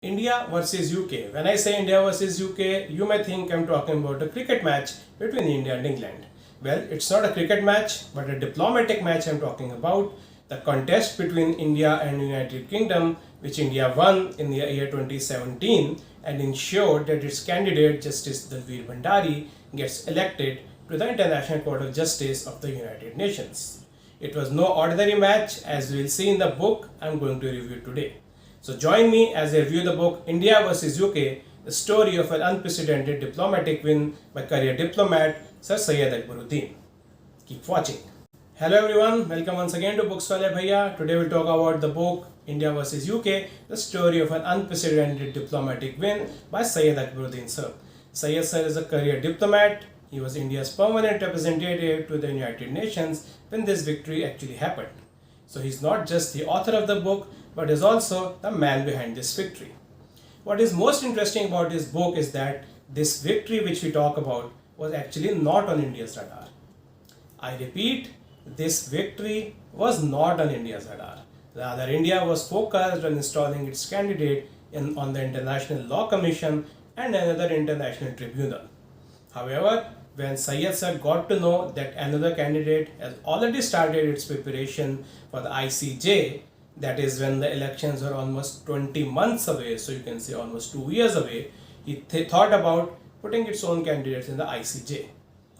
India versus UK. When I say India versus UK, you may think I'm talking about a cricket match between India and England. Well, it's not a cricket match, but a diplomatic match I'm talking about. The contest between India and United Kingdom, which India won in the year 2017 and ensured that its candidate, Justice Dalveer Bhandari, gets elected to the International Court of Justice of the United Nations. It was no ordinary match, as we will see in the book I'm going to review today. So join me as I review the book India vs UK, the story of an unprecedented diplomatic win by career diplomat Sir Syed Akbaruddin. Keep watching. Hello everyone, welcome once again to Books Wale Bhaiya. Today we'll talk about the book India vs UK, the story of an unprecedented diplomatic win by Syed Akbaruddin sir. Syed sir is a career diplomat. He was India's permanent representative to the United Nations when this victory actually happened. So he's not just the author of the book, but is also the man behind this victory. What is most interesting about this book is that this victory which we talk about was actually not on India's radar. I repeat, this victory was not on India's radar. Rather, India was focused on installing its candidate on the International Law Commission and another international tribunal. However, when Syed sir got to know that another candidate has already started its preparation for the ICJ, that is when the elections were almost 20 months away, so you can say almost 2 years away, he thought about putting its own candidates in the ICJ.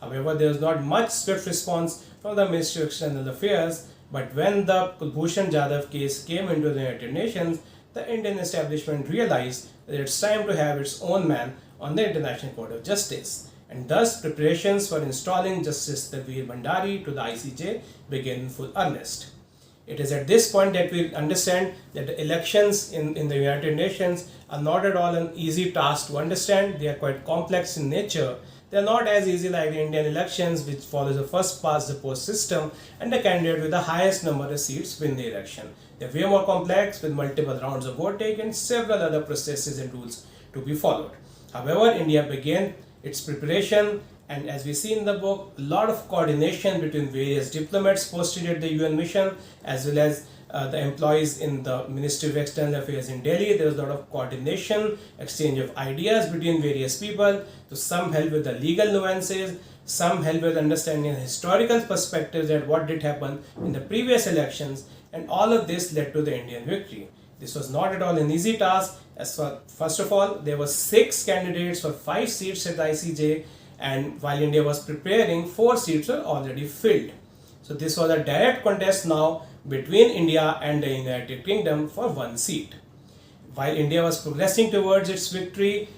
However, there was not much swift response from the Ministry of External Affairs, but when the Kulbhushan Jadhav case came into the United Nations, the Indian establishment realized that it's time to have its own man on the International Court of Justice. And thus preparations for installing Justice Dalveer Bhandari to the ICJ began in full earnest. It is at this point that we understand that the elections in the United Nations are not at all an easy task to understand. They are quite complex in nature. They are not as easy like the Indian elections, which follows a first past the post system and the candidate with the highest number of seats win the election. They are way more complex with multiple rounds of voting and several other processes and rules to be followed. However, India began its preparation, and as we see in the book, a lot of coordination between various diplomats posted at the UN mission as well as the employees in the Ministry of External Affairs in Delhi. There was a lot of coordination, exchange of ideas between various people. So some help with the legal nuances, some help with understanding historical perspectives at what did happen in the previous elections, and all of this led to the Indian victory. This was not at all an easy task. First of all, there were 6 candidates for 5 seats at the ICJ, and while India was preparing, 4 seats were already filled. So this was a direct contest now between India and the United Kingdom for 1 seat. While India was progressing towards its victory,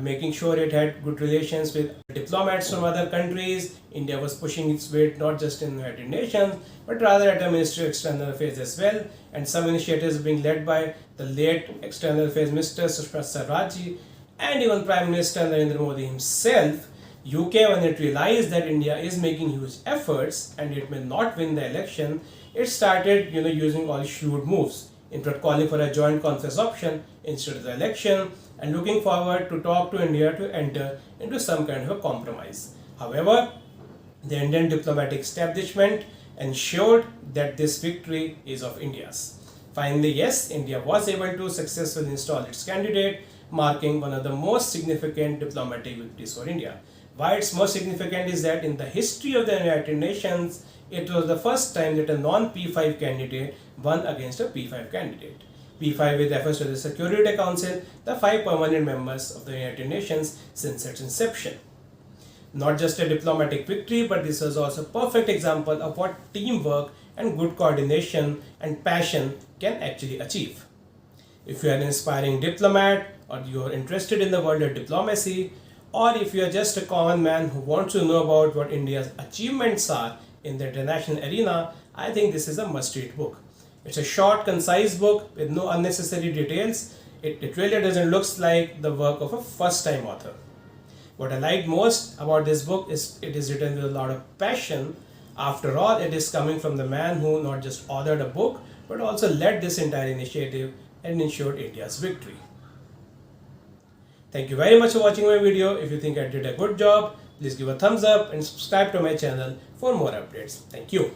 making sure it had good relations with diplomats from other countries, India was pushing its weight not just in the United Nations, but rather at the Ministry of External Affairs as well, and some initiatives being led by the late External Affairs Minister Sushma Swaraj and even Prime Minister Narendra Modi himself. UK, when it realized that India is making huge efforts and it may not win the election, it started using all shrewd moves, in fact calling for a joint conference option instead of the election and looking forward to talk to India to enter into some kind of a compromise. However, the Indian diplomatic establishment ensured that this victory is of India's. Finally, yes, India was able to successfully install its candidate, marking one of the most significant diplomatic victories for India. Why it's most significant is that in the history of the United Nations, it was the first time that a non-P5 candidate won against a P5 candidate. P5 refers to the Security Council, the 5 permanent members of the United Nations since its inception. Not just a diplomatic victory, but this was also a perfect example of what teamwork and good coordination and passion can actually achieve. If you are an inspiring diplomat, or you are interested in the world of diplomacy, or if you are just a common man who wants to know about what India's achievements are in the international arena, I think this is a must-read book. It's a short, concise book with no unnecessary details. It really doesn't look like the work of a first-time author. What I like most about this book is it is written with a lot of passion. After all, it is coming from the man who not just authored a book, but also led this entire initiative and ensured India's victory. Thank you very much for watching my video. If you think I did a good job, please give a thumbs up and subscribe to my channel for more updates. Thank you.